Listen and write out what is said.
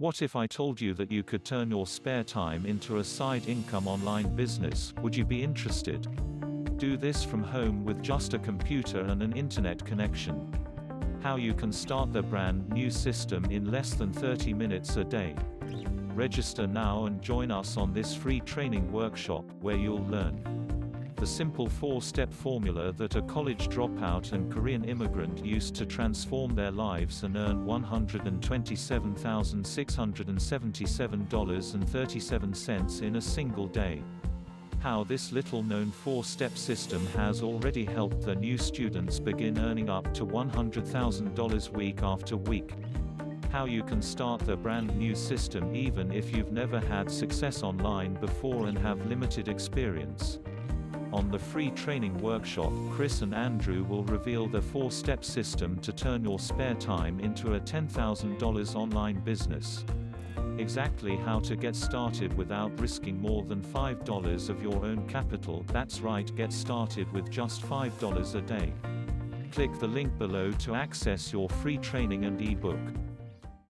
What if I told you that you could turn your spare time into a side income online business? Would you be interested? Do this from home with just a computer and an internet connection. How you can start the brand new system in less than 30 minutes a day. Register now and join us on this free training workshop, where you'll learn the simple 4-step formula that a college dropout and Korean immigrant used to transform their lives and earn $127,677.37 in a single day. How this little-known 4-step system has already helped the new students begin earning up to $100,000 week after week. How you can start the brand new system even if you've never had success online before and have limited experience. On the free training workshop, Chris and Andrew will reveal the 4-step system to turn your spare time into a $10,000 online business. Exactly how to get started without risking more than $5 of your own capital. That's right, get started with just $5 a day. Click the link below to access your free training and ebook.